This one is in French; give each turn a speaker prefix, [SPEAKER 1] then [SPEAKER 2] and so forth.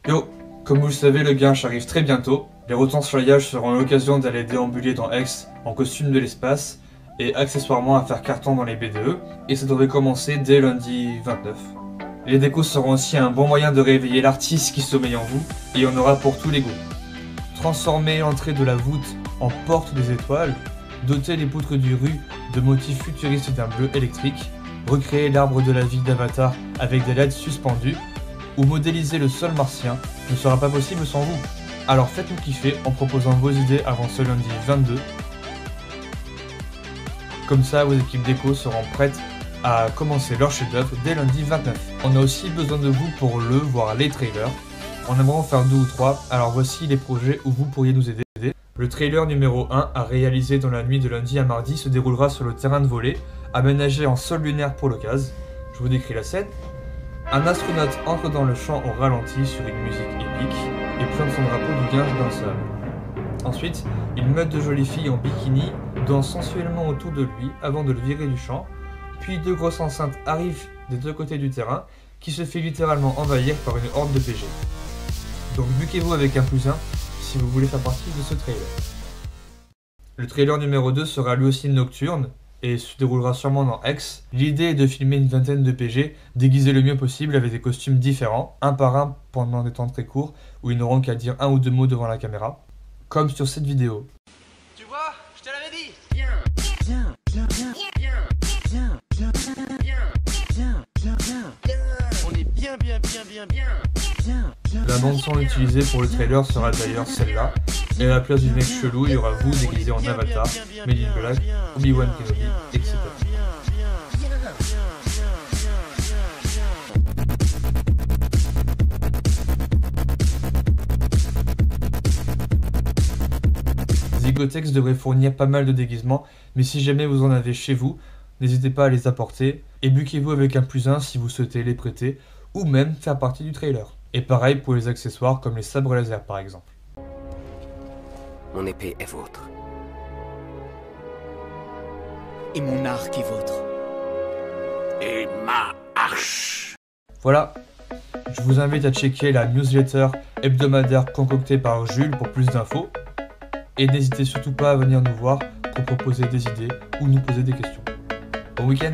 [SPEAKER 1] Yo, comme vous le savez, le Grinch arrive très bientôt. Les retours sur l'IH seront l'occasion d'aller déambuler dans Aix en costume de l'espace et accessoirement à faire carton dans les BDE, et ça devrait commencer dès lundi 29. Les décos seront aussi un bon moyen de réveiller l'artiste qui sommeille en vous, et il y en aura pour tous les goûts. Transformer l'entrée de la voûte en porte des étoiles, doter les poutres du rue de motifs futuristes d'un bleu électrique, recréer l'arbre de la vie d'Avatar avec des LED suspendus, ou modéliser le sol martien ne sera pas possible sans vous. Alors faites-nous kiffer en proposant vos idées avant ce lundi 22. Comme ça, vos équipes déco seront prêtes à commencer leur chef-d'œuvre dès lundi 29. On a aussi besoin de vous pour voire les trailers. On aimerait en faire 2 ou 3, alors voici les projets où vous pourriez nous aider. Le trailer numéro 1 à réaliser dans la nuit de lundi à mardi se déroulera sur le terrain de volley, aménagé en sol lunaire pour l'occasion. Je vous décris la scène. Un astronaute entre dans le champ au ralenti sur une musique épique et plante son drapeau du Grinch dans le sable. Ensuite, une meute de jolies filles en bikini dansent sensuellement autour de lui avant de le virer du champ, puis 2 grosses enceintes arrivent des 2 côtés du terrain qui se fait littéralement envahir par une horde de PG. Donc buquez-vous avec un +1 si vous voulez faire partie de ce trailer. Le trailer numéro 2 sera lui aussi nocturne et se déroulera sûrement dans Aix. L'idée est de filmer une vingtaine de PG déguisés le mieux possible avec des costumes différents, un par un pendant des temps très courts où ils n'auront qu'à dire 1 ou 2 mots devant la caméra, comme sur cette vidéo.
[SPEAKER 2] Tu vois, je te l'avais dit. Viens, viens, viens, viens, viens, viens, viens, viens, viens, viens. On est bien, bien, bien, bien, bien.
[SPEAKER 1] La bande son utilisée pour le trailer sera d'ailleurs celle-là, et à la place du mec chelou, il y aura vous déguisé en Avatar, Made in Black, Obi-Wan Kenobi, etc. Zigotex devrait fournir pas mal de déguisements, mais si jamais vous en avez chez vous, n'hésitez pas à les apporter, et buquez-vous avec un +1 si vous souhaitez les prêter, ou même faire partie du trailer. Et pareil pour les accessoires comme les sabres laser par exemple.
[SPEAKER 3] Mon épée est vôtre.
[SPEAKER 4] Et mon arc est vôtre.
[SPEAKER 3] Et ma hache.
[SPEAKER 1] Voilà, je vous invite à checker la newsletter hebdomadaire concoctée par Jules pour plus d'infos. Et n'hésitez surtout pas à venir nous voir pour proposer des idées ou nous poser des questions. Bon week-end!